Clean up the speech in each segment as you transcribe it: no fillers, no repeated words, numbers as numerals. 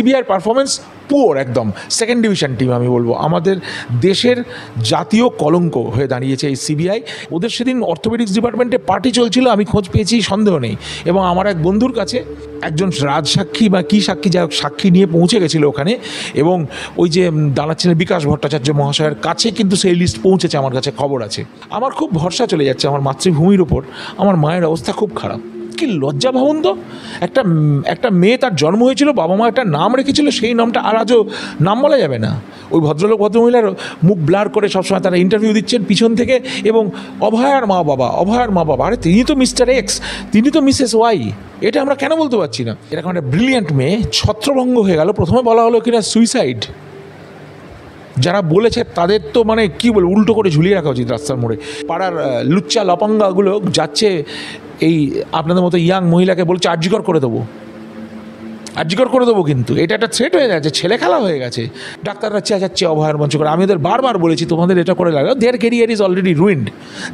সিবিআইয়ের performance poor, একদম second division team আমি বলবো। আমাদের দেশের জাতীয় কলঙ্ক হয়ে দাঁড়িয়েছে এই সিবিআই। ওদের সেদিন অর্থোপেডিক্স ডিপার্টমেন্টে পার্টি চলছিল, আমি খোঁজ পেয়েছি, সন্দেহ নেই। এবং আমার এক বন্ধুর কাছে একজন রাজসাক্ষী বা কী সাক্ষী, যাই হোক, সাক্ষী নিয়ে পৌঁছে গেছিলো ওখানে, এবং ওই যে দাঁড়াচ্ছিলেন বিকাশ ভট্টাচার্য মহাশয়ের কাছে কিন্তু সেই লিস্ট পৌঁছেছে, আমার কাছে খবর আছে। আমার খুব ভরসা চলে যাচ্ছে আমার মাতৃভূমির ওপর। আমার মায়ের অবস্থা খুব খারাপ। কি লজ্জা ভাবুন তো, একটা মেয়ে, তার জন্ম হয়েছিল, বাবা মা একটা নাম রেখেছিল, সেই নামটা আর আজও নাম বলা যাবে না। ওই ভদ্রলোক ভদ্রমহিলার মুখ ব্লার করে সবসময় তারা ইন্টারভিউ দিচ্ছেন পিছন থেকে, এবং অভয়ার মা বাবা, আরে তিনি তো মিস্টার এক্স, তিনি তো মিসেস ওয়াই, এটা আমরা কেন বলতে পারছি না? এরকম একটা ব্রিলিয়ান্ট মেয়ে ছত্রভঙ্গ হয়ে গেল। প্রথমে বলা হলো কিনা সুইসাইড, যারা বলেছে তাদের তো মানে কী বলে উল্টো করে ঝুলিয়ে রাখা উচিত রাস্তার মোড়ে। পাড়ার লুচ্চা লপাঙ্গাগুলো যাচ্ছে এই আপনাদের মতো ইয়াং মহিলাকে বলছে আর্যিকর করে দেবো, কিন্তু এটা একটা থ্রেট হয়ে গেছে, ছেলে খেলা হয়ে গেছে। ডাক্তাররা চেঁচাচ্ছে অভয়ার মঞ্চ করে। আমি ওদের বারবার বলেছি তোমাদের এটা করে লাগা, দেয়ার কেরিয়ার ইজ অলরেডি রুইন্ড।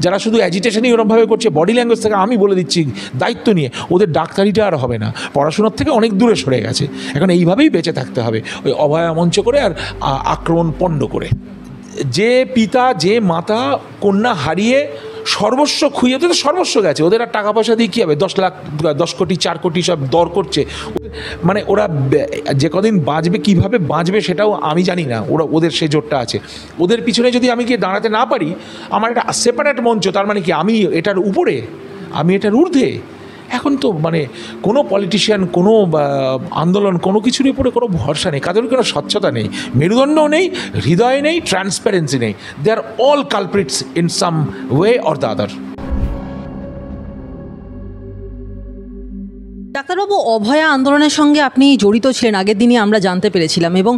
যারা শুধু অ্যাজিটেশনই ওরমভাবে করছে, বডি ল্যাঙ্গুয়েজ থেকে আমি বলে দিচ্ছি দায়িত্ব নিয়ে, ওদের ডাক্তারিটা আর হবে না, পড়াশোনার থেকে অনেক দূরে সরে গেছে। এখন এইভাবেই বেঁচে থাকতে হবে, ওই অভয়া মঞ্চ করে আর আক্রমণ পণ্ড করে। যে পিতা, যে মাতা কন্যা হারিয়ে সর্বস্ব খুইয়ে, ওদের সর্বস্ব গেছে, ওদের আর টাকা পয়সা দিয়ে কী হবে? 10 লাখ 10 কোটি 4 কোটি সব দর করছে। মানে ওরা যে কদিন বাঁচবে, কীভাবে বাঁচবে সেটাও আমি জানি না। ওদের সে জোরটা আছে। ওদের পিছনে যদি আমি গিয়ে দাঁড়াতে না পারি, আমার একটা সেপারেট মঞ্চ, তার মানে কি আমি এটার উপরে, আমি এটার ঊর্ধ্বে? এখন তো মানে কোনো পলিটিশিয়ান, কোনো আন্দোলন, কোনো কিছুর উপরে কোনো ভরসা নেই, কাদের কোনো স্বচ্ছতা নেই, মেরুদণ্ডও নেই, হৃদয় নেই, ট্রান্সপারেন্সি নেই। They are all culprits in some way or the other. ডাক্তারবাবু, অভয়া আন্দোলনের সঙ্গে আপনি জড়িত ছিলেন, আগের দিনই আমরা জানতে পেরেছিলাম, এবং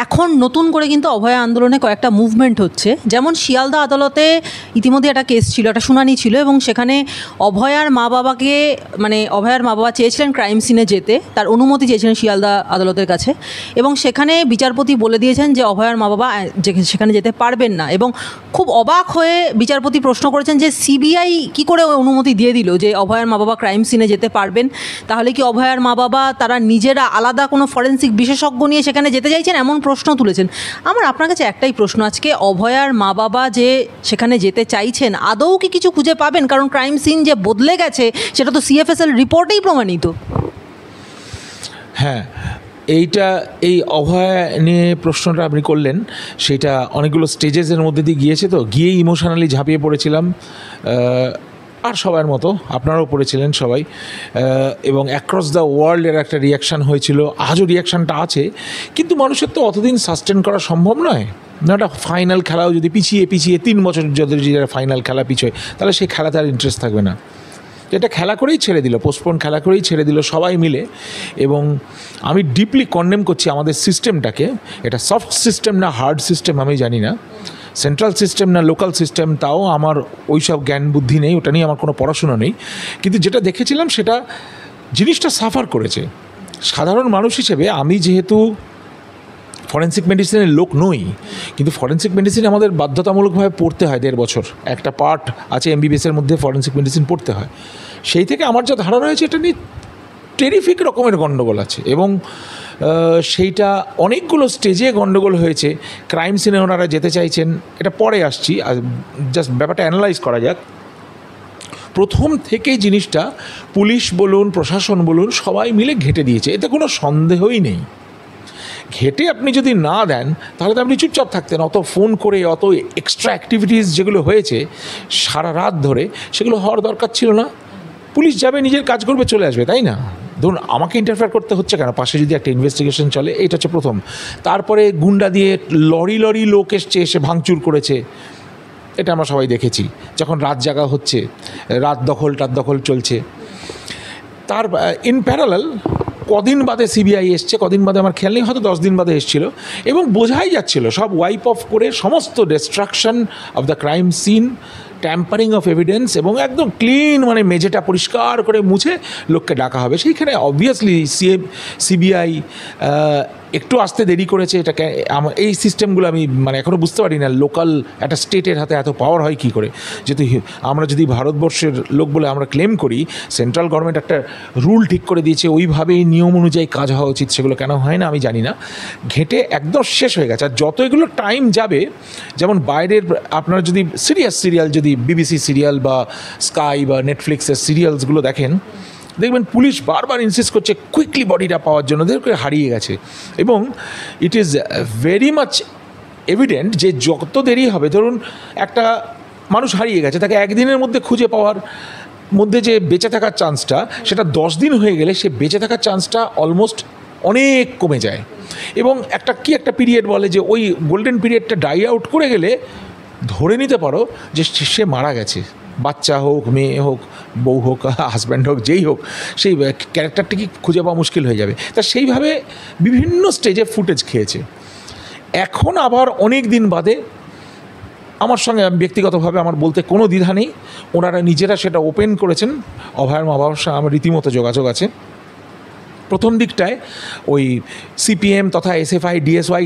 এখন নতুন করে কিন্তু অভয়া আন্দোলনে কয়েকটা মুভমেন্ট হচ্ছে। যেমন শিয়ালদা আদালতে ইতিমধ্যে একটা কেস ছিল, একটা শুনানি ছিল, এবং সেখানে অভয়ার মা বাবা চেয়েছিলেন ক্রাইম সিনে যেতে, তার অনুমতি চেয়েছিলেন শিয়ালদা আদালতের কাছে, এবং সেখানে বিচারপতি বলে দিয়েছেন যে অভয়ার মা বাবা সেখানে যেতে পারবেন না। এবং খুব অবাক হয়ে বিচারপতি প্রশ্ন করেছেন যে সিবিআই কী করে অনুমতি দিয়ে দিল যে অভয়ার মা বাবা ক্রাইম সিনে যেতে পারবেন? তাহলে কি অভয়ার মা বাবা তারা নিজেরা আলাদা কোনো ফরেন্সিক বিশেষজ্ঞ নিয়ে সেখানে যেতে চাইছেন? এমন প্রশ্ন তুলেছেন। আমার আপনার কাছে একটাই প্রশ্ন, আজকে অভয়ার মা বাবা যে সেখানে যেতে চাইছেন, আদৌ কি কিছু খুঁজে পাবেন? কারণ ক্রাইম সিন যে বদলে গেছে সেটা তো সিএফএসএল রিপোর্টেই প্রমাণিত। হ্যাঁ, এই অভয়া নিয়ে প্রশ্নটা আপনি করলেন, সেটা অনেকগুলো স্টেজেসের মধ্যে দিয়ে গিয়েছে, তো গিয়েই ইমোশনালি ঝাঁপিয়ে পড়েছিলাম, আর সবার মতো আপনারাও পড়েছিলেন সবাই, এবং অ্যাক্রস দ্য ওয়ার্ল্ডের একটা রিয়াকশান হয়েছিল, আজও রিয়াকশানটা আছে। কিন্তু মানুষের তো অতদিন সাস্টেন করা সম্ভব নয় না। একটা ফাইনাল খেলাও যদি পিছিয়ে 3 বছর যদি ফাইনাল খেলা পিছোয়, তাহলে সেই খেলাতে আর ইন্টারেস্ট থাকবে না। এটা খেলা করেই ছেড়ে দিল, পোস্টপোন খেলা করেই ছেড়ে দিল সবাই মিলে। এবং আমি ডিপলি কন্ডেম করছি আমাদের সিস্টেমটাকে। এটা সফট সিস্টেম না হার্ড সিস্টেম আমি জানি না, সেন্ট্রাল সিস্টেম না লোকাল সিস্টেম তাও আমার ওই সব জ্ঞান বুদ্ধি নেই, ওটা নিয়ে আমার কোনো পড়াশুনো নেই। কিন্তু যেটা দেখেছিলাম সেটা জিনিসটা সাফার করেছে। সাধারণ মানুষ হিসেবে আমি যেহেতু ফরেন্সিক মেডিসিনের লোক নই, কিন্তু ফরেন্সিক মেডিসিন আমাদের বাধ্যতামূলকভাবে পড়তে হয় 1.5 বছর, একটা পার্ট আছে এমবিবিএসের মধ্যে ফরেন্সিক মেডিসিন পড়তে হয়। সেই থেকে আমার যা ধারণা হয়েছে এটা নিয়ে টেরিফিক রকমের গণ্ডগোল আছে, এবং সেইটা অনেকগুলো স্টেজে গণ্ডগোল হয়েছে। ক্রাইম সিনে ওনারা যেতে চাইছেন, এটা পরে আসছি, জাস্ট ব্যাপারটা অ্যানালাইজ করা যাক। প্রথম থেকেই জিনিসটা পুলিশ বলুন, প্রশাসন বলুন, সবাই মিলে ঘেঁটে দিয়েছে, এতে কোনো সন্দেহই নেই। ঘেটে আপনি যদি না দেন তাহলে তো আপনি চুপচাপ থাকতেন। অত ফোন করে, অত এক্সট্রা অ্যাক্টিভিটিস যেগুলো হয়েছে সারা রাত ধরে, সেগুলো হওয়ার দরকার ছিল না। পুলিশ যাবে, নিজের কাজ করবে, চলে আসবে, তাই না? ধরুন আমাকে ইন্টারফেয়ার করতে হচ্ছে কেন? পাশে যদি একটা ইনভেস্টিগেশন চলে, এটা হচ্ছে প্রথম। তারপরে গুন্ডা দিয়ে লরি লোক এসে ভাঙচুর করেছে, এটা আমরা সবাই দেখেছি। যখন রাত জাগা হচ্ছে, রাত দখল চলছে, তার ইন প্যারালাল কদিন বাদে সিবিআই এসছে, কদিন বাদে আমার খেয়াল নেই, হয়তো 10 দিন বাদে এসেছিল, এবং বোঝাই যাচ্ছিল সব ওয়াইপ অফ করে সমস্ত destruction of the crime scene tampering of evidence এবং একদম ক্লিন মানে মেঝেটা পরিষ্কার করে মুছে লোককে ডাকা হবে। সেইখানে অবভিয়াসলি সিবিআই একটু আসতে দেরি করেছে। এটাকে এই সিস্টেমগুলো আমি মানে এখনও বুঝতে পারি না, লোকাল একটা স্টেটের হাতে এত পাওয়ার হয় কী করে। যেহেতু আমরা যদি ভারতবর্ষের লোক বলে আমরা ক্লেম করি, সেন্ট্রাল গভর্নমেন্ট একটা রুল ঠিক করে দিয়েছে, ওইভাবেই নিয়ম অনুযায়ী কাজ হওয়া উচিত, সেগুলো কেন হয় না আমি জানি না। ঘেঁটে একদম শেষ হয়ে গেছে। আর যত এগুলো টাইম যাবে, যেমন বাইরের আপনারা যদি সিরিয়াল যদি বিবিসি সিরিয়াল বা স্কাই বা নেটফ্লিক্সের সিরিয়ালসগুলো দেখেন, দেখবেন পুলিশ বারবার ইনসিস্ট করছে কুইকলি বডিটা পাওয়ার জন্য, দেখে হারিয়ে গেছে। এবং it is very much evident যে যত দেরি হবে, ধরুন একটা মানুষ হারিয়ে গেছে, তাকে একদিনের মধ্যে খুঁজে পাওয়ার মধ্যে যে বেঁচে থাকার চান্সটা, সেটা 10 দিন হয়ে গেলে সে বেঁচে থাকার চান্সটা অলমোস্ট অনেক কমে যায়। এবং একটা পিরিয়ড বলে যে ওই গোল্ডেন পিরিয়ডটা ডাই আউট করে গেলে ধরে নিতে পারো যে সে মারা গেছে। বাচ্চা হোক, মেয়ে হোক, বউ হোক, হাজব্যান্ড হোক, যেই হোক, সেই ক্যারেক্টারটিকে খুঁজে পাওয়া মুশকিল হয়ে যাবে। তা সেইভাবে বিভিন্ন স্টেজে ফুটেজ খেয়েছে। এখন আবার অনেক দিন বাদে আমার সঙ্গে ব্যক্তিগতভাবে আমার বলতে কোনো দ্বিধা নেই, ওনারা নিজেরা সেটা ওপেন করেছেন। অভয়ার মা বাবার সঙ্গে আমার রীতিমতো যোগাযোগ আছে। প্রথম দিকটায় ওই সিপিএম তথা SFI, DSY,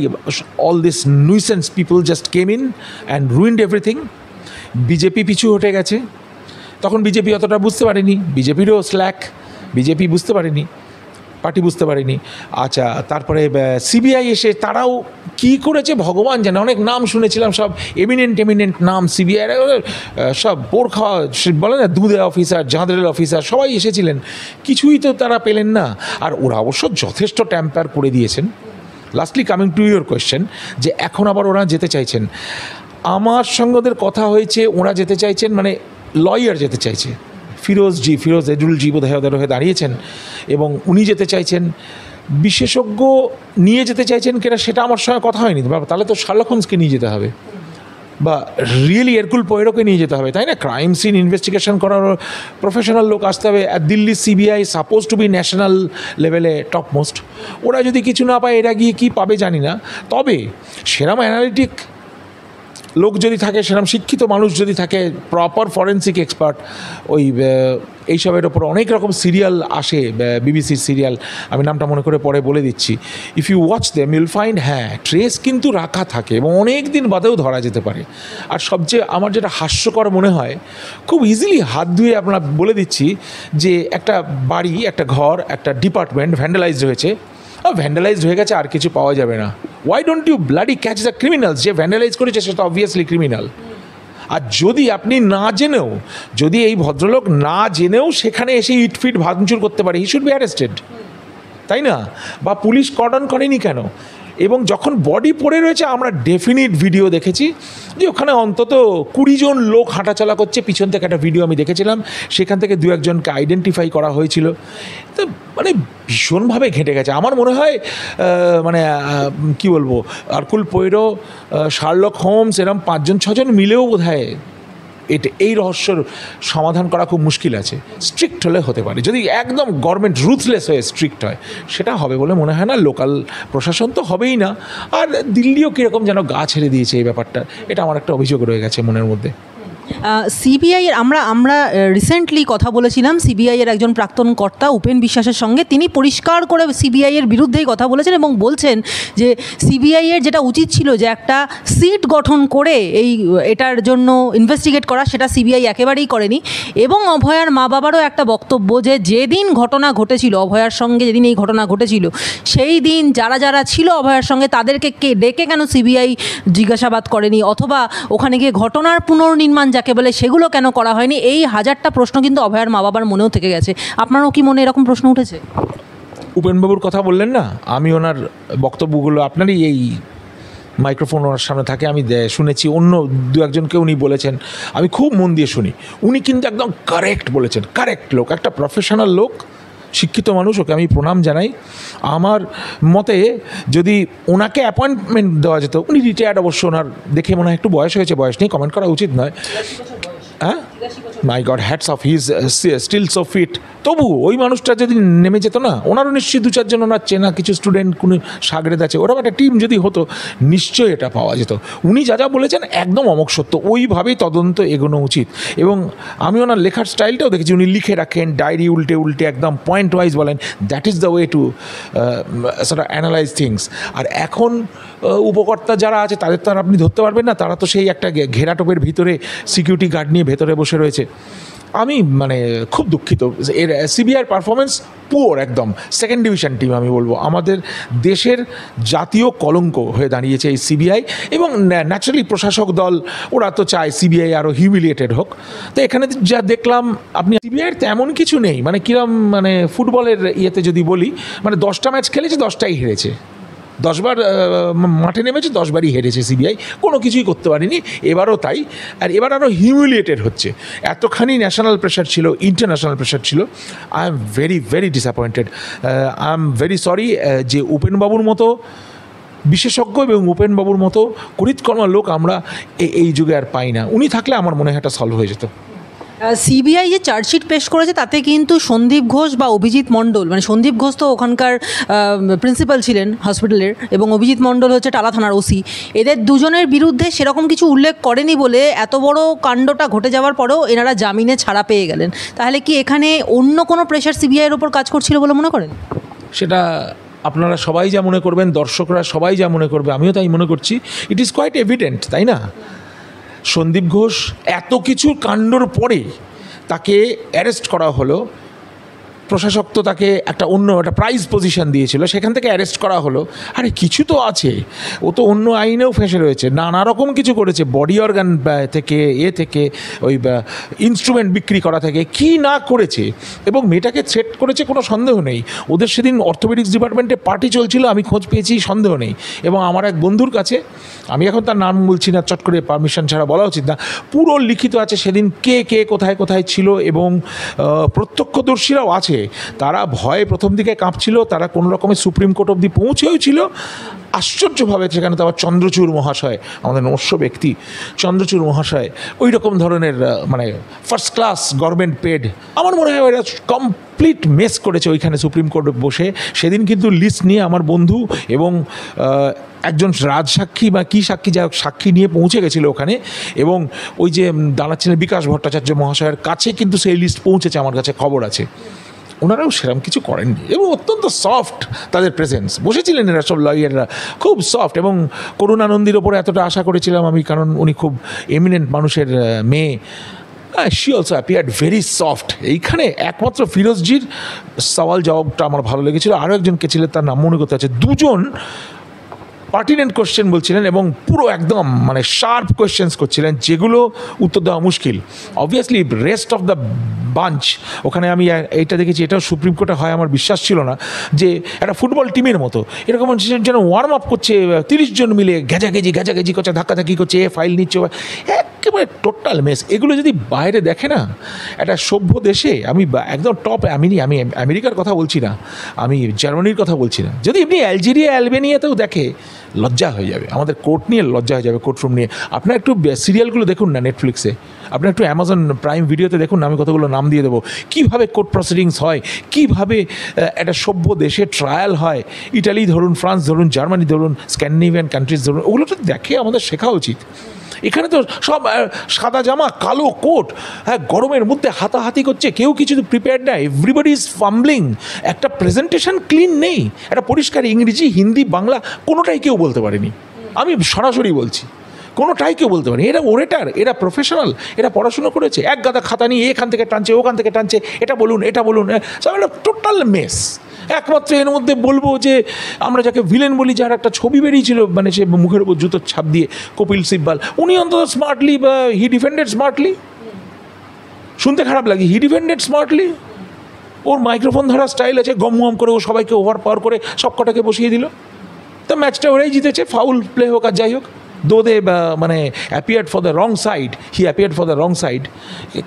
all this nuisance people just came in and ruined everything. BJP পিছু হটে গেছে, তখন বিজেপি অতটা বুঝতে পারেনি, বিজেপিরও স্ল্যাক, বিজেপি বুঝতে পারেনি, পার্টি বুঝতে পারেনি। আচ্ছা, তারপরে সিবিআই এসে তারাও কি করেছে ভগবান জানে। অনেক নাম শুনেছিলাম, সব এমিনেন্ট নাম সিবিআই, সব বোর খাওয়া বলে না, দুধে অফিসার, জাঁদরের অফিসার, সবাই এসেছিলেন, কিছুই তো তারা পেলেন না। আর ওরা অবশ্য যথেষ্ট ট্যাম্পার করে দিয়েছেন। Lastly coming to your question, যে এখন আবার ওরা যেতে চাইছেন, আমার সঙ্গে ওদের কথা হয়েছে, ওরা যেতে চাইছেন মানে লয়ার যেতে চাইছে, ফিরোজ এডুলজি বোধহয় ওদের হয়ে দাঁড়িয়েছেন, এবং উনি যেতে চাইছেন। বিশেষজ্ঞ নিয়ে যেতে চাইছেন কিনা সেটা আমার সঙ্গে কথা হয়নি। তাহলে তো শার্লক হোমসকে নিয়ে যেতে হবে, বা রিয়েলি এরকুল পোয়েরোকে নিয়ে যেতে হবে, তাই না? ক্রাইম সিন ইনভেস্টিগেশন করার প্রফেশনাল লোক আসতে হবে। আর Delhi CBI suppose to be national লেভেলে টপমোস্ট। ওরা যদি কিছু না পায়, এরা গিয়ে কী পাবে জানি না। তবে সেরম অ্যানালিটিক লোক যদি থাকে, সেরকম শিক্ষিত মানুষ যদি থাকে, প্রপার ফরেন্সিক এক্সপার্ট, ওই এইসবের ওপর অনেক রকম সিরিয়াল আসে, বিবিসির সিরিয়াল, আমি নামটা মনে করে পরে বলে দিচ্ছি। If you watch them you'll find, হ্যাঁ, ট্রেস কিন্তু রাখা থাকে এবং অনেক দিন বাদেও ধরা যেতে পারে। আর সবচেয়ে আমার যেটা হাস্যকর মনে হয়, খুব ইজিলি হাত ধুয়ে আপনার বলে দিচ্ছি, যে একটা বাড়ি, একটা ঘর, একটা ডিপার্টমেন্ট ভ্যান্ডালাইজড হয়েছে, ভ্যান্ডালাইজড হয়ে গেছে, আর কিছু পাওয়া যাবে না। Why don't you bloody catch the criminals? যে ভ্যান্ডালাইজ করেছে সেটা অবভিয়াসলি ক্রিমিনাল। আর যদি আপনি না জেনেও, যদি এই ভদ্রলোক না জেনেও সেখানে এসে ইটফিট ভাঙচুর করতে পারে, হি শুড বি অ্যারেস্টেড, তাই না? বা পুলিশ কর্ডন করেনি কেন? এবং যখন বডি পড়ে রয়েছে, আমরা ডেফিনিট ভিডিও দেখেছি যে ওখানে অন্তত 20 জন লোক হাঁটাচলা করছে, পিছন থেকে একটা ভিডিও আমি দেখেছিলাম, সেখান থেকে 2-1 জনকে আইডেন্টিফাই করা হয়েছিল। তো মানে ভীষণভাবে ঘেঁটে গেছে। আমার মনে হয় মানে কী বলবো, আরকুল পোয়েরো, শার্লক হোমস, এরম 5-6 জন মিলেও বোধহয় এই রহস্যর সমাধান করা খুব মুশকিল আছে। স্ট্রিক্ট হলে হতে পারে, যদি একদম গভর্নমেন্ট রুথলেস হয়ে স্ট্রিক্ট হয়, সেটা হবে বলে মনে হয় না। লোকাল প্রশাসন তো হবেই না। আর দিল্লিও কীরকম যেন গা ছেড়ে দিয়েছে এই ব্যাপারটা, এটা আমার একটা অভিযোগ রয়ে গেছে মনের মধ্যে। সিবিআইয়ের আমরা রিসেন্টলি কথা বলেছিলাম সিবিআইয়ের একজন প্রাক্তন কর্তা উপেন বিশ্বাসের সঙ্গে। তিনি পরিষ্কার করে সিবিআইয়ের বিরুদ্ধেই কথা বলেছেন এবং বলছেন যে সিবিআইয়ের যেটা উচিত ছিল যে একটা সিট গঠন করে এটার জন্য ইনভেস্টিগেট করা, সেটা সিবিআই একেবারেই করেনি। এবং অভয়ার মা বাবারও একটা বক্তব্য যে যেদিন ঘটনা ঘটেছিল, অভয়ার সঙ্গে যেদিন এই ঘটনা ঘটেছিল, সেই দিন যারা ছিল অভয়ার সঙ্গে তাদেরকে ডেকে কেন সিবিআই জিজ্ঞাসাবাদ করেনি, অথবা ওখানে গিয়ে ঘটনার পুনর্নির্মাণ যাকে বলে সেগুলো কেন করা হয়নি। এই 1000টা প্রশ্ন কিন্তু অভয়ার মা বাবার মনেও থেকে গেছে। আপনারও কি মনে এরকম প্রশ্ন উঠেছে? উপেনবাবুর কথা বললেন না, আমি ওনার বক্তব্যগুলো আপনারই এই মাইক্রোফোন ওনার সামনে থাকে, আমি শুনেছি, অন্য 2-1 জনকে উনি বলেছেন, আমি খুব মন দিয়ে শুনি। উনি কিন্তু একদম কারেক্ট বলেছেন, কারেক্ট লোক, একটা প্রফেশনাল লোক, শিক্ষিত মানুষ, ওকে আমি প্রণাম জানাই। আমার মতে যদি ওনাকে অ্যাপয়েন্টমেন্ট দেওয়া যেত, উনি রিটায়ার্ড অবশ্য, ওনার দেখে মনে হয় একটু বয়স হয়েছে, বয়স নিয়ে কমেন্ট করা উচিত নয়, হ্যাঁ। My god, hats off, he is still so fit. তবু ওই মানুষটা যদি নেমে যেত না, ওনারও নিশ্চয়ই 2-4 জন ওনার চেনা কিছু স্টুডেন্ট কোনো সাগরেদ আছে, ওরকম একটা টিম যদি হতো নিশ্চয়ই এটা পাওয়া যেত। উনি যা যা বলেছেন একদম অমোঘ সত্য, ওইভাবেই তদন্ত এগোনো উচিত। এবং আমি ওনার লেখার স্টাইলটাও দেখেছি, উনি লিখে রাখেন ডায়েরি উল্টে উল্টে, একদম পয়েন্ট ওয়াইজ বলেন। That is the way to sort of analyse things. আর এখন উপকর্তা যারা আছে তাদের তো আর আপনি ধরতে পারবেন না, তারা তো সেই একটা ঘেরাটোপের ভিতরে সিকিউরিটি গার্ড নিয়ে ভেতরে বসে রয়েছে। আমি মানে খুব দুঃখিত, এর সিবিআইয়ের পারফরমেন্স পুয়ার, একদম সেকেন্ড ডিভিশন টিম আমি বলবো। আমাদের দেশের জাতীয় কলঙ্ক হয়ে দাঁড়িয়েছে এই সিবিআই। এবং ন্যাচারালি প্রশাসক দল ওরা তো চায় সিবিআই আরও হিউমিলিয়েটেড হোক। তো এখানে যা দেখলাম, আপনি সিবিআইয়ের তেমন কিছু নেই, মানে কিরম, মানে ফুটবলের ইয়েতে যদি বলি, মানে 10টা ম্যাচ খেলেছে 10টাই হেরেছে, 10বার মাঠে নেমেছে 10বারই হেরেছে সিবিআই, কোনো কিছুই করতে পারেনি। এবারও তাই, আর এবার আরও হিউমিলিয়েটেড হচ্ছে। এতখানি ন্যাশনাল প্রেশার ছিল, ইন্টারন্যাশনাল প্রেশার ছিল। I am very very disappointed. I am very sorry যে উপেনবাবুর মতো বিশেষজ্ঞ এবং উপেনবাবুর মতো করিতকর্মা লোক আমরা এই যুগে আর পাই না। উনি থাকলে আমার মনে হয় এটা সলভ হয়ে যেত। সিবিআই যে চার্জশিট পেশ করেছে তাতে কিন্তু সন্দীপ ঘোষ বা অভিজিৎ মণ্ডল, মানে সন্দীপ ঘোষ তো ওখানকার প্রিন্সিপাল ছিলেন হসপিটালের, এবং অভিজিৎ মণ্ডল হচ্ছে টালা থানার ওসি, এদের দুজনের বিরুদ্ধে সেরকম কিছু উল্লেখ করেনি বলে এত বড় কাণ্ডটা ঘটে যাওয়ার পরেও এনারা জামিনে ছাড়া পেয়ে গেলেন। তাহলে কি এখানে অন্য কোনো প্রেশার সিবিআইয়ের ওপর কাজ করছিল বলে মনে করেন? সেটা আপনারা সবাই যা মনে করবেন, দর্শকরা সবাই যা মনে করবে, আমিও তাই মনে করছি। ইট ইজ কোয়াইট এভিডেন্ট, তাই না? সন্দীপ ঘোষ এত কিছু কাণ্ডর পরে তাকে অ্যারেস্ট করা হলো, প্রশাসক তো তাকে একটা অন্য একটা প্রাইজ পজিশন দিয়েছিল, সেখান থেকে অ্যারেস্ট করা হলো। আরে কিছু তো আছে, ও তো অন্য আইনেও ফেঁসে রয়েছে, নানা রকম কিছু করেছে, বডি অর্গান থেকে থেকে ওই ইনস্ট্রুমেন্ট বিক্রি করা থেকে কি না করেছে। এবং মেয়েটাকে থ্রেট করেছে, কোনো সন্দেহ নেই। ওদের সেদিন অর্থোপেডিক্স ডিপার্টমেন্টে পার্টি চলছিল, আমি খোঁজ পেয়েছি, সন্দেহ নেই। এবং আমার এক বন্ধুর কাছে, আমি এখন তার নাম বলছি না, চট করে পারমিশন ছাড়া বলা উচিত না, পুরো লিখিত আছে সেদিন কে কে কোথায় কোথায় ছিল। এবং প্রত্যক্ষদর্শীরাও আছে, তারা ভয়ে প্রথম দিকে কাঁপছিল, তারা কোনো রকমের সুপ্রিম কোর্ট অবধি পৌঁছেও ছিল। আশ্চর্যভাবে সেখানে তো আবার চন্দ্রচূড় মহাশয়, আমাদের নমস্য ব্যক্তি চন্দ্রচূড় মহাশয়, ওই রকম ধরনের মানে ফার্স্ট ক্লাস গভর্নমেন্ট পেড, আমার মনে হয় এরা কমপ্লিট মেস করেছে ওইখানে সুপ্রিম কোর্টে বসে। সেদিন কিন্তু লিস্ট নিয়ে আমার বন্ধু এবং একজন রাজসাক্ষী বা কী সাক্ষী, যা সাক্ষী নিয়ে পৌঁছে গেছিলো ওখানে। এবং ওই যে দাঁড়াচ্ছিলেন বিকাশ ভট্টাচার্য মহাশয়ের কাছে কিন্তু সেই লিস্ট পৌঁছেছে, আমার কাছে খবর আছে। ওনারাও সেরকম কিছু করেননি এবং অত্যন্ত সফট তাদের প্রেজেন্স, বসেছিলেন এরা সব লয়াররা, খুব সফট। এবং করুণানন্দীর ওপরে এতটা আশা করেছিলাম আমি, কারণ উনি খুব এমিনেন্ট মানুষের মেয়ে। She also appeared very soft. এইখানে একমাত্র ফিরোজজির সওয়াল জবাবটা আমার ভালো লেগেছিল। আরও একজনকে ছিলেন, তার নাম মনে করতে আছে, দুজন পার্টিনেন্ট কোয়েশ্চেন বলছিলেন এবং পুরো একদম মানে শার্প কোয়েশ্চেন্স করছিলেন, যেগুলো উত্তর দেওয়া মুশকিল। Obviously rest of the bunch, ওখানে আমি এইটা দেখেছি, এটাও সুপ্রিম কোর্টে হয়, আমার বিশ্বাস ছিল না যে একটা ফুটবল টিমের মতো এরকম যেন ওয়ার্ম আপ করছে 30 জন মিলে, ঘেঁচাঘেঁচি করছে, ধাক্কাধাক্কি করছে, ফাইল নিচ্ছে, একেবারে টোটাল মেস। এগুলো যদি বাইরে দেখে না একটা সভ্য দেশে, আমি একদম টপ, আমি আমেরিকার কথা বলছি না, আমি জার্মানির কথা বলছি না, যদি এমনি অ্যালজেরিয়া অ্যালবেনিয়াতেও দেখে লজ্জা হয়ে যাবে, আমাদের কোর্ট নিয়ে লজ্জা হয়ে যাবে, কোর্টরুম নিয়ে। আপনারা একটু সিরিয়ালগুলো দেখুন না নেটফ্লিক্সে, আপনারা একটু অ্যামাজন প্রাইম ভিডিওতে দেখুন না, আমি কতগুলো নাম দিয়ে দেবো, কীভাবে কোর্ট প্রসিডিংস হয়, কীভাবে একটা সভ্য দেশে ট্রায়াল হয়। ইটালি ধরুন, ফ্রান্স ধরুন, জার্মানি ধরুন, স্ক্যান্ডিনেভিয়ান কান্ট্রিজ ধরুন, ওগুলো তো দেখে আমাদের শেখা উচিত। এখানে তো সব সাদা জামা কালো কোট, হ্যাঁ, গরমের মধ্যে হাতাহাতি করছে, কেউ কিছু প্রিপেয়ার্ড না, এভরিবডি ইজ ফাম্বলিং, একটা প্রেজেন্টেশন ক্লিন নেই, একটা পরিষ্কার ইংরেজি হিন্দি বাংলা কোনোটাই কেউ বলতে পারেনি, আমি সরাসরি বলছি, কোনোটাই কেউ বলতে পারেনি। এরা ওরেটার, এরা প্রফেশনাল, এরা পড়াশুনো করেছে, এক গাদা খাতা নিয়ে এখান থেকে টানছে ওখান থেকে টানছে, এটা বলুন সব একটা টোটাল মেস। একমাত্র এর মধ্যে বলবো যে আমরা যাকে ভিলেন বলি, যার একটা ছবি বেরিয়েছিল, মানে সে মুখের উপর জুতোর ছাপ দিয়ে, কপিল সিব্বাল, উনি অন্তত স্মার্টলি, বা হি ডিফেন্ডেড স্মার্টলি, শুনতে খারাপ লাগে, হি ডিফেন্ডেড স্মার্টলি। ওর মাইক্রোফোন ধরার স্টাইল আছে, গম করে ও সবাইকে ওভার পাওয়ার করে সব কটাকে বসিয়ে দিল, তো ম্যাচটা ওরাই জিতেছে, ফাউল প্লে হোক আর যাই হোক। দো দে মানে appeared for the wrong side, he appeared for the wrong side,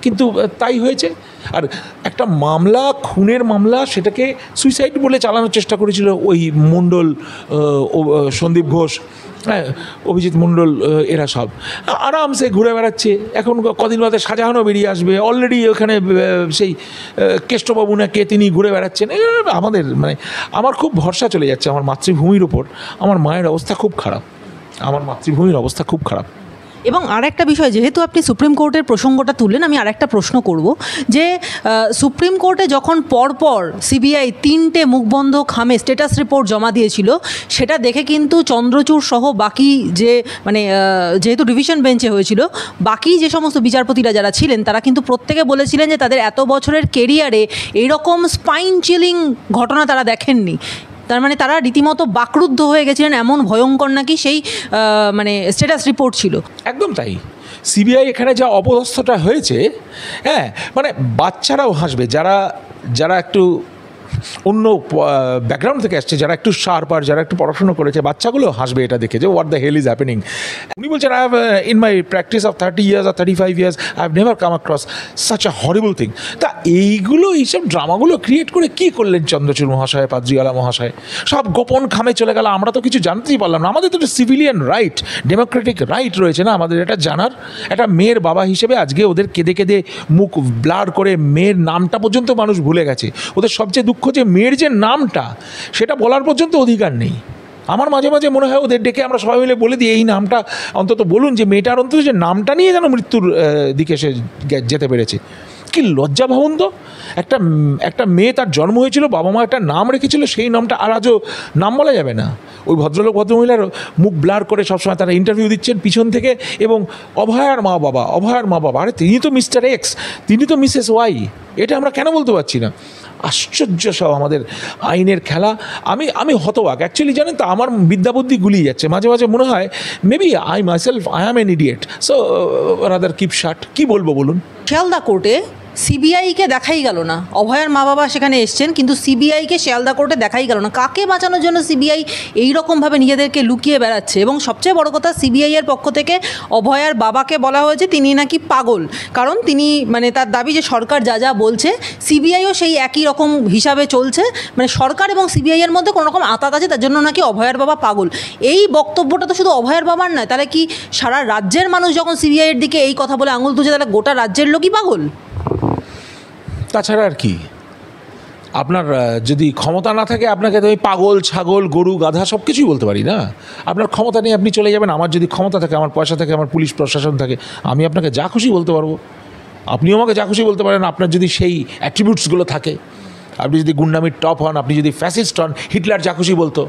কিন্তু তাই হয়েছে। আর একটা মামলা, খুনের মামলা, সেটাকে সুইসাইড বলে চালানোর চেষ্টা করেছিল ওই মণ্ডল, সন্দীপ ঘোষ, হ্যাঁ, অভিজিৎ মণ্ডল, এরা সব আরামসে ঘুরে বেড়াচ্ছে। এখন কদিন বাদে শাহজাহানও বেরিয়ে আসবে, অলরেডি ওখানে সেই কেষ্টবাবু না কে, তিনি ঘুরে বেড়াচ্ছেন। আমাদের মানে আমার খুব ভরসা চলে যাচ্ছে আমার মাতৃভূমির ওপর। আমার মায়ের অবস্থা খুব খারাপ, আমার মাতৃভূমির অবস্থা খুব খারাপ। এবং আরেকটা বিষয়, যেহেতু আপনি সুপ্রিম কোর্টের প্রসঙ্গটা তুললেন, আমি আরেকটা প্রশ্ন করব যে সুপ্রিম কোর্টে যখন পরপর সিবিআই 3টে মুখবন্ধ খামে স্ট্যাটাস রিপোর্ট জমা দিয়েছিল, সেটা দেখে কিন্তু চন্দ্রচূড় সহ বাকি যে মানে যেহেতু ডিভিশন বেঞ্চে হয়েছিল, বাকি যে সমস্ত বিচারপতিরা যারা ছিলেন তারা কিন্তু প্রত্যেকে বলেছিলেন যে তাদের এত বছরের কেরিয়ারে এইরকম স্পাইন চিলিং ঘটনা তারা দেখেননি। তার মানে তারা রীতিমতো বাকরুদ্ধ হয়ে গেছিলেন, এমন ভয়ঙ্কর নাকি সেই মানে স্ট্যাটাস রিপোর্ট ছিল। একদম তাই। সিবিআই এখানে যা অপদস্থটা হয়েছে, হ্যাঁ, মানে বাচ্চারাও হাসবে, যারা যারা একটু অন্য ব্যাকগ্রাউন্ড থেকে আসছে, যারা একটু শার্প আর যারা একটু পড়াশুনো করেছে, বাচ্চাগুলো হাসবে এটা দেখে যে what the hell is happening. উনি বলছেন, I have in my practice of 30 years or 35 years I have never come across such a horrible thing. তা এইসব ড্রামাগুলো ক্রিয়েট করে কী করলেন চন্দ্রচূড় মহাশয়, পাদ্রিওয়ালা মহাশয়? সব গোপন খামে চলে গেল, আমরা তো কিছু জানতেই পারলাম না। আমাদের তো একটা সিভিলিয়ান রাইট, ডেমোক্রেটিক রাইট রয়েছে না আমাদের এটা জানার। একটা মেয়ের বাবা হিসেবে আজকে ওদের কেঁদে কেঁদে মুখ ব্লার করে মেয়ের নামটা পর্যন্ত মানুষ ভুলে গেছে। ওদের সবচেয়ে দুঃখ যে মেয়ের যে নামটা, সেটা বলার পর্যন্ত অধিকার নেই। আমার মাঝে মাঝে মনে হয় ওদের ডেকে আমরা সবাই মিলে বলে দিই, এই নামটা অন্তত বলুন, যে মেয়েটার অন্তত যে নামটা নিয়ে যেন মৃত্যুর দিকে সে যেতে পেরেছে। কি লজ্জা ভাবুন তো, একটা মেয়ে, তার জন্ম হয়েছিল, বাবা মা একটা নাম রেখেছিল, সেই নামটা আর আজও নাম বলা যাবে না। ওই ভদ্রলোক ভদ্রমহিলার মুখ ব্লার করে সবসময় তারা ইন্টারভিউ দিচ্ছেন পিছন থেকে, এবং অভয়ার মা বাবা, আরে তিনি তো মিস্টার এক্স, তিনি তো মিসেস ওয়াই, এটা আমরা কেন বলতে পারছি না? আশ্চর্য সব আমাদের আইনের খেলা। আমি হতবাক অ্যাকচুয়ালি, জানেন তো, আমার বিদ্যাবুদ্ধি গুলিয়ে যাচ্ছে মাঝে মাঝে। মনে হয় maybe I am an idiot, so rather keep shut. কী বলবো বলুন? শিয়ালদা কোর্টে সিবিআইকে দেখাই গেল না। অভয়ার মা বাবা সেখানে এসছেন, কিন্তু সিবিআইকে শিয়ালদা কোর্টে দেখাই গেল না। কাকে বাঁচানোর জন্য সিবিআই এইরকমভাবে নিজেদেরকে লুকিয়ে বেড়াচ্ছে? এবং সবচেয়ে বড় কথা, সিবিআইয়ের পক্ষ থেকে অভয়ার বাবাকে বলা হয়েছে তিনি নাকি পাগল, কারণ তিনি মানে তার দাবি যে সরকার যা যা বলছে সিবিআইও সেই একই রকম হিসাবে চলছে, মানে সরকার এবং সিবিআইয়ের মধ্যে কোনো রকম আতাত আছে, তার জন্য নাকি অভয়ার বাবা পাগল। এই বক্তব্যটা তো শুধু অভয়ার বাবার নয়, তাহলে কি সারা রাজ্যের মানুষ যখন সিবিআইয়ের দিকে এই কথা বলে আঙুল তুলছে, তাহলে গোটা রাজ্যের লোকই পাগল? তাছাড়া আর কি, আপনার যদি ক্ষমতা না থাকে, আপনাকে তো ওই পাগল, ছাগল, গরু, গাধা সব কিছুই বলতে পারি না। আপনার ক্ষমতা নেই, আপনি চলে যাবেন। আমার যদি ক্ষমতা থাকে, আমার পয়সা থাকে, আমার পুলিশ প্রশাসন থাকে, আমি আপনাকে যা খুশি বলতে পারবো, আপনিও আমাকে যা খুশি বলতে পারেন। আপনার যদি সেই অ্যাট্রিবিউটসগুলো থাকে, আপনি যদি গুন্ডামির টপ হন, আপনি যদি ফ্যাসিস্ট হন, হিটলার যা খুশি বলতো,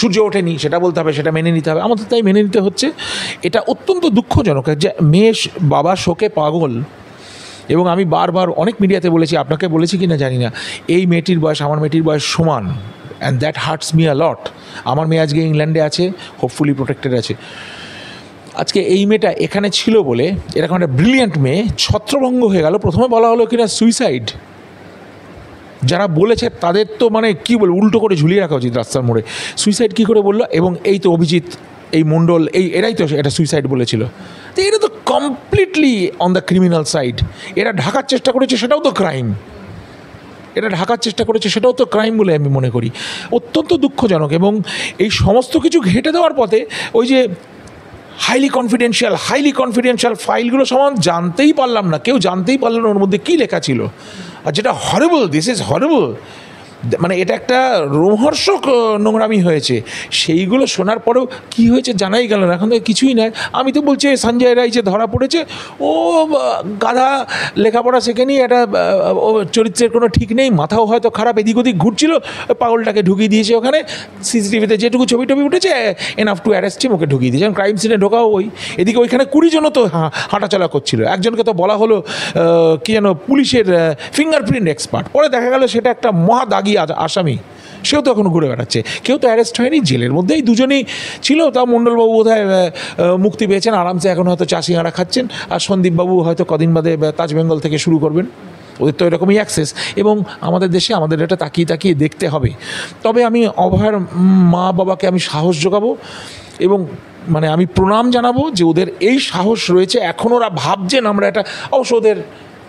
সূর্য ওঠেনি সেটা বলতে হবে, সেটা মেনে নিতে হবে। আমাদের তাই মেনে নিতে হচ্ছে। এটা অত্যন্ত দুঃখজনক যে মেয়ে বাবা শোকে পাগল। এবং আমি বারবার অনেক মিডিয়াতে বলেছি, আপনাকে বলেছি কি না জানি না, এই মেয়েটির বয়স আমার মেয়েটির বয়স সমান, and that hurts me a lot. আমার মেয়ে আজকে ইংল্যান্ডে আছে, হোপফুলি প্রোটেক্টেড আছে। আজকে এই মেয়েটা এখানে ছিল বলে, এরকম একটা ব্রিলিয়ান্ট মেয়ে ছত্রভঙ্গ হয়ে গেল। প্রথমে বলা হলো কিনা সুইসাইড, যারা বলেছে তাদের তো মানে কী বলে, উল্টো করে ঝুলিয়ে রাখা উচিত রাস্তার মোড়ে। সুইসাইড কী করে বললো? এবং এই তো অভিজিৎ, এই মণ্ডল, এরাই তো এটা সুইসাইড বলেছিল। তো এটা তো completely on the criminal side. এরা ঢাকার চেষ্টা করেছে, সেটাও তো ক্রাইম। সেটাও তো ক্রাইম বলে আমি মনে করি। অত্যন্ত দুঃখজনক। এবং এই সমস্ত কিছু ঘেঁটে দেওয়ার পথে ওই যে হাইলি কনফিডেন্সিয়াল ফাইলগুলো সমান জানতেই পারলাম না, কেউ জানতেই পারল না ওর মধ্যে কী লেখা ছিল। আর যেটা হরেবল, দিস ইজ হরেবল, মানে এটা একটা রোমহর্ষক নোংরামি হয়েছে। সেইগুলো শোনার পরেও কী হয়েছে জানাই গেল না, এখন তো কিছুই নয়। আমি তো বলছি সঞ্জয় রায় যে ধরা পড়েছে, ও গাধা, লেখাপড়া শেখেনি, একটা ও চরিত্রের কোনো ঠিক নেই, মাথাও হয়তো খারাপ, এদিক ওদিক ঘুরছিল, পাগলটাকে ঢুকিয়ে দিয়েছে ওখানে। সিসিটিভিতে যেটুকু ছবি উঠেছে, এনাফ টু অ্যারেস্ট হিম, ওকে ঢুকিয়ে দিয়েছে। ক্রাইম সিনে ঢোকাও এদিকে ওইখানে 20 জনও তো হাঁটাচলা করছিল। একজনকে তো বলা হলো কি যেন পুলিশের ফিঙ্গারপ্রিন্ট এক্সপার্ট, পরে দেখা গেল সেটা একটা মহা দাগি আসামি, সেও তো এখন ঘুরে বেড়াচ্ছে। কেউ তো অ্যারেস্ট হয়নি, জেলের মধ্যেই দুজনেই ছিল। তাও মণ্ডলবাবু বোধহয় মুক্তি পেয়েছেন, আরামসে এখন হয়তো চা সিঙ্গারা খাচ্ছেন। আর সন্দীপবাবু হয়তো কদিন বাদে তাজ বেঙ্গল থেকে শুরু করবেন। ওদের তো এরকমই অ্যাক্সেস। এবং আমাদের দেশে আমাদের এটা তাকিয়ে দেখতে হবে। তবে আমি অভয়ার মা বাবাকে আমি সাহস যোগাবো, এবং মানে আমি প্রণাম জানাবো যে ওদের এই সাহস রয়েছে। এখন ওরা ভাবছেন আমরা এটা, অবশ্য ওদের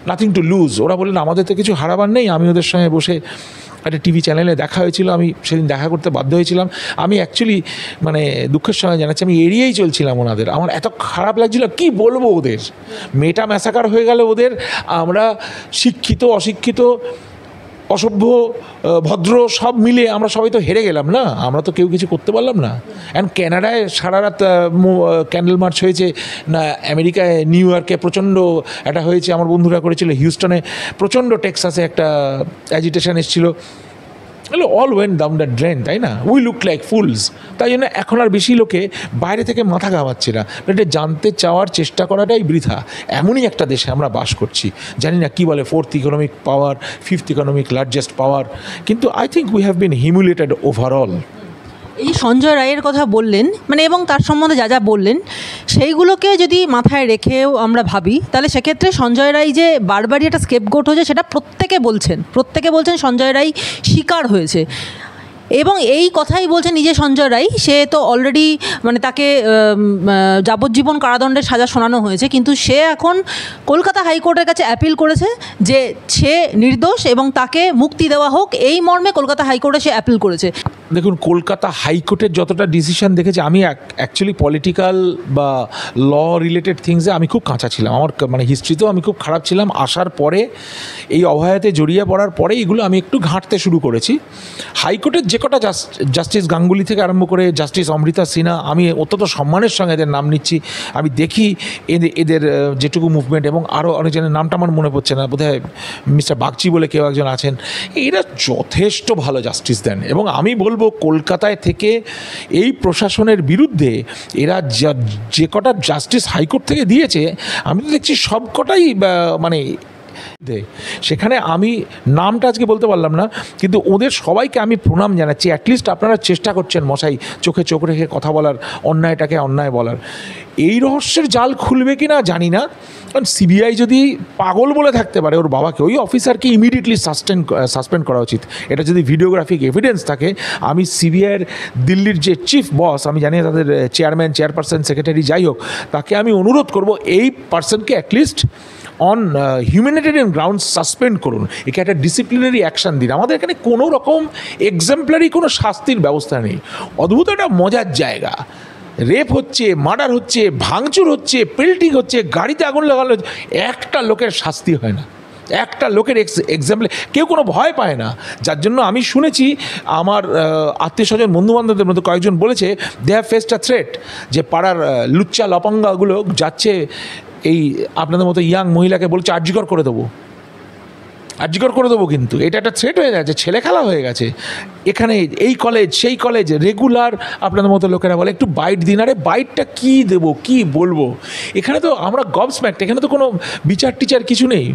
নাথিং টু লুজ। ওরা বললেন আমাদের তো কিছু হারাবার নেই। আমি ওদের সঙ্গে বসে একটা টিভি চ্যানেলে দেখা হয়েছিল, আমি সেদিন দেখা করতে বাধ্য হয়েছিলাম। আমি অ্যাকচুয়ালি মানে দুঃখের সঙ্গে জানাচ্ছি আমি এড়িয়েই চলছিলাম ওনাদের। আমার এত খারাপ লাগছিল, কি বলবো ওদের, মেয়েটা ম্যাসাকার হয়ে গেল ওদের। আমরা শিক্ষিত অশিক্ষিত অসভ্য ভদ্র সব মিলে আমরা সবাই তো হেরে গেলাম না, আমরা তো কেউ কিছু করতে পারলাম না। অ্যান্ড ক্যানাডায় সারা রাত ক্যান্ডেল মার্চ হয়েছে, না আমেরিকায় নিউ ইয়র্কে প্রচণ্ড একটা হয়েছে, আমার বন্ধুরা করেছিল, হিউস্টনে প্রচণ্ড, টেক্সাসে একটা অ্যাজিটেশন এসেছিলো। All went down the drain, তাই না? We look like fools. তাই জন্য এখন আর বেশি লোকে বাইরে থেকে মাথা ঘামাচ্ছে না, এটা জানতে চাওয়ার চেষ্টা করাটাই বৃথা। এমনই একটা দেশে আমরা বাস করছি, জানি না কী বলে 4th economic power, 5th economic largest power, কিন্তু I think we have been humiliated overall. এই সঞ্জয় রায়ের কথা বললেন মানে, এবং তার সম্বন্ধে যা যা বললেন সেইগুলোকে যদি মাথায় রেখেও আমরা ভাবি, তাহলে সেক্ষেত্রে সঞ্জয় রায় যে বারবারই একটা স্কেপগোট হয়েছে সেটা প্রত্যেকে বলছেন সঞ্জয় রায় শিকার হয়েছে। এবং এই কথাই বলছে নিজে সঞ্জয় রায়, সে তো অলরেডি মানে তাকে যাবজ্জীবন কারাদণ্ডের সাজা শোনানো হয়েছে, কিন্তু সে এখন কলকাতা হাইকোর্টের কাছে অ্যাপিল করেছে যে সে নির্দোষ এবং তাকে মুক্তি দেওয়া হোক, এই মর্মে কলকাতা হাইকোর্টে সে অ্যাপিল করেছে। দেখুন, কলকাতা হাইকোর্টের যতটা ডিসিশন দেখেছি, আমি অ্যাকচুয়ালি পলিটিক্যাল বা ল রিলেটেড থিংসে আমি খুব কাঁচা ছিলাম, আমার মানে হিস্ট্রিতেও আমি খুব খারাপ ছিলাম। আসার পরে এই অভয়াতে জড়িয়ে পড়ার পরে এগুলো আমি একটু ঘাঁটতে শুরু করেছি। হাইকোর্টের যে কটা জাস্টিস গাঙ্গুলি থেকে আরম্ভ করে জাস্টিস অমৃতা সিনহা, আমি অত্যন্ত সম্মানের সঙ্গে এদের নাম নিচ্ছি। আমি দেখি এদের যেটুকু মুভমেন্ট, এবং আরও অনেকজনের নামটা আমার মনে পড়ছে না, বোধহয় মিস্টার বাগচি বলে কেউ একজন আছেন, এরা যথেষ্ট ভালো জাস্টিস দেন। এবং আমি বলবো কলকাতায় থেকে এই প্রশাসনের বিরুদ্ধে এরা যে কটা জাস্টিস হাইকোর্ট থেকে দিয়েছে, আমি তো দেখছি সব কটাই মানে সেখানে আমি নামটা আজকে বলতে পারলাম না, কিন্তু ওদের সবাইকে আমি প্রণাম জানাচ্ছি। অ্যাটলিস্ট আপনারা চেষ্টা করছেন মশাই চোখে চোখ রেখে কথা বলার, অন্যায়টাকে অন্যায় বলার। এই রহস্যের জাল খুলবে কি না জানি না, কারণ সিবিআই যদি পাগল বলে থাকতে পারে ওর বাবাকে, ওই অফিসারকে ইমিডিয়েটলি সাসপেন্ড করা উচিত। এটা যদি ভিডিওগ্রাফিক এভিডেন্স থাকে, আমি সিবিআইয়ের দিল্লির যে চিফ বস, আমি জানি তাদের চেয়ারম্যান, চেয়ারপারসন, সেক্রেটারি যাই হোক, তাকে আমি অনুরোধ করব এই পার্সনকে at least on humanitarian ground suspend করুন, একে একটা ডিসিপ্লিনারি অ্যাকশান দিন। আমাদের এখানে কোনো রকম এক্সাম্পলারি কোনো শাস্তির ব্যবস্থা নেই। অদ্ভুত একটা মজার জায়গা, রেপ হচ্ছে, মার্ডার হচ্ছে, ভাঙচুর হচ্ছে, পেল্টিং হচ্ছে, গাড়িতে আগুন লাগানো হচ্ছে, একটা লোকের শাস্তি হয় না, একটা লোকের এক্সাম্পল, কেউ কোনো ভয় পায় না। যার জন্য আমি শুনেছি আমার আত্মীয় স্বজন বন্ধুবান্ধবদের মধ্যে কয়েকজন বলেছে they have faced a threat, যে পাড়ার লুচ্চা লপাঙ্গাগুলো যাচ্ছে এই আপনাদের মতো ইয়াং মহিলাকে বলছে আর্যিকর করে দেবো, কিন্তু এটা একটা থ্রেট হয়ে গেছে, ছেলে খেলা হয়ে গেছে। এখানে এই কলেজ সেই কলেজ রেগুলার আপনাদের মতো লোকেরা বলে একটু বাইট দিন, আরে বাইটটা কী দেবো, কী বলবো? এখানে তো আমরা গবস্ম্যাক্ট, এখানে তো কোনো বিচার টিচার কিছু নেই,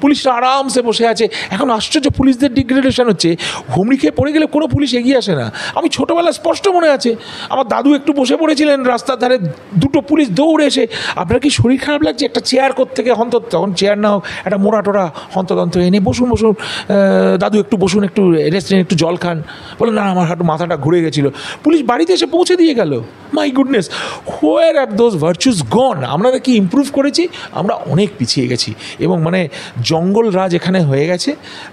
পুলিশরা আরামসে বসে আছে। এখন আশ্চর্য পুলিশদের ডিগ্রেডেশন হচ্ছে, হুমড়ি খেয়ে পড়ে গেলে কোনো পুলিশ এগিয়ে আসে না। আমি ছোটোবেলা স্পষ্ট মনে আছে, আমার দাদু একটু বসে পড়েছিলেন রাস্তার ধারে, দুটো পুলিশ দৌড়ে এসে, আপনার কি শরীর খারাপ লাগছে, একটা চেয়ার থেকে হন্তত, তখন চেয়ার নাও, একটা মোড়া টোড়া হন্তদন্ত এনে বসুন দাদু একটু বসুন, একটু রেস্ট নিন, একটু জল খান। বলে না আমার হাঁটু মাথাটা ঘুরে গেছিলো, পুলিশ বাড়িতে এসে পৌঁছে দিয়ে গেল। My goodness, where are those virtues gone? আমরা কি ইমপ্রুভ করেছি? আমরা অনেক পিছিয়ে গেছি, এবং মানে জঙ্গল রাজ এখানে হয়ে গেছে।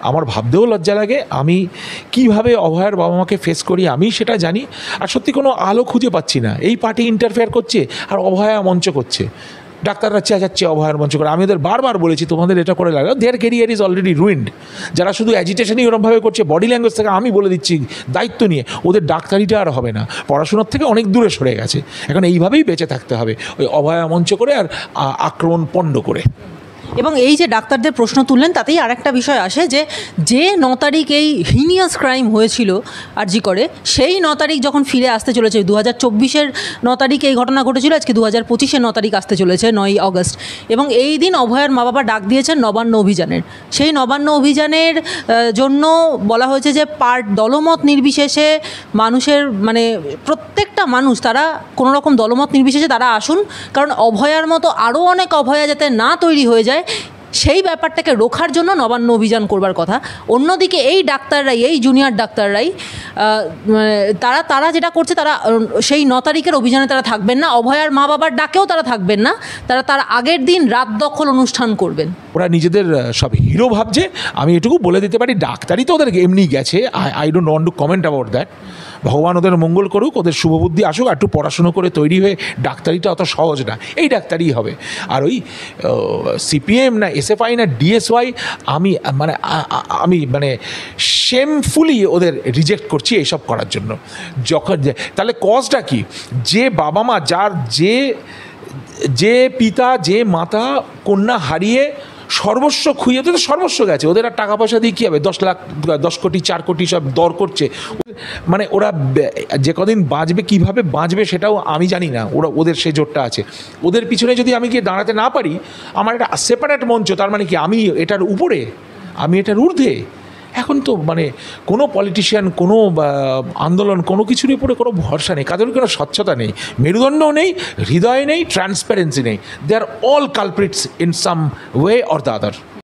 আমার ভাবতেও লজ্জা লাগে আমি কিভাবে অভয়ার বাবা মাকে ফেস করি, আমি সেটা জানি। আর সত্যি কোনো আলো খুঁজে পাচ্ছি না। এই পার্টি ইন্টারফেয়ার করছে আর অভয়া মঞ্চ করছে, ডাক্তাররা চেঁচাচ্ছে অভয়ার মঞ্চ করে। আমি ওদের বারবার বলেছি তোমাদের এটা করে লাগা, দেয়ার কেরিয়ার ইজ অলরেডি রুইন্ড। যারা শুধু অ্যাজিটেশনই ওরমভাবে করছে, বডি ল্যাঙ্গুয়েজ থেকে আমি বলে দিচ্ছি দায়িত্ব নিয়ে, ওদের ডাক্তারিটা আর হবে না, পড়াশোনার থেকে অনেক দূরে সরে গেছে। এখন এইভাবেই বেঁচে থাকতে হবে, ওই অভয়া মঞ্চ করে আর আক্রমণ পণ্ড করে। এবং এই যে ডাক্তারদের প্রশ্ন তুললেন, তাতেই আরেকটা বিষয় আসে যে 9 তারিখ এই হিনিয়াস ক্রাইম হয়েছিল আরজি করে, সেই 9 তারিখ যখন ফিরে আসতে চলেছে, 2024-এর 9 তারিখে এই ঘটনা ঘটেছিল, আজকে 2025-এর 9 তারিখ আসতে চলেছে 9ই অগস্ট। এবং এই দিন অভয়ার মা বাবা ডাক দিয়েছেন নবান্ন অভিযানের। সেই নবান্ন অভিযানের জন্য বলা হয়েছে যে দলমত নির্বিশেষে মানুষের, মানে প্রত্যেকটা মানুষ, তারা কোনো রকম দলমত নির্বিশেষে তারা আসুন, কারণ অভয়ার মতো আরও অনেক অভয়া যাতে না তৈরি হয়ে যায়, সেই ব্যাপারটাকে রোখার জন্য নবান্ন অভিযান করবার কথা। অন্যদিকে এই ডাক্তাররাই, এই জুনিয়র ডাক্তাররাই তারা যেটা করছে, তারা সেই 9 তারিখের অভিযানে তারা থাকবেন না, অভয়ার মা বাবার ডাকেও তারা থাকবেন না, তার আগের দিন রাত দখল অনুষ্ঠান করবেন। ওরা নিজেদের সব হিরো ভাবছে। আমি এটুকু বলে দিতে পারি, ডাক্তারই তো ওদের এমনি গেছে। I don't want to comment about that. ভগবান ওদের মঙ্গল করুক, ওদের শুভবুদ্ধি আসুক, একটু পড়াশুনো করে তৈরি হয়ে, ডাক্তারিটা অত সহজ না, এই ডাক্তারই হবে। আর ওই সিপিএম না এসএফআই না ডিএসওয়াই, আমি শেমফুলি ওদের রিজেক্ট করছি এইসব করার জন্য। যখন তাহলে কজটা কি, যে বাবা মা, যার যে পিতা, যে মাতা কন্যা হারিয়ে সর্বস্ব খুইয়ে, ওদের সর্বস্ব গেছে, ওদের আর টাকা পয়সা দিয়ে কী হবে? 10 লাখ 10 কোটি 4 কোটি সব দর করছে। ওরা যে কদিন বাঁচবে, কীভাবে বাঁচবে সেটাও আমি জানি না। ওদের সে জোরটা আছে। ওদের পিছনে যদি আমি গিয়ে দাঁড়াতে না পারি, আমার একটা সেপারেট মঞ্চ, তার মানে কি আমি এটার উপরে, আমি এটার ঊর্ধ্বে? এখন তো কোনো পলিটিশিয়ান, কোনো আন্দোলন, কোনো কিছুর উপরে কোনো ভরসা নেই, কাদের কোনো স্বচ্ছতা নেই, মেরুদণ্ডও নেই, হৃদয় নেই, ট্রান্সপারেন্সি নেই। They are all culprits in some way or the other.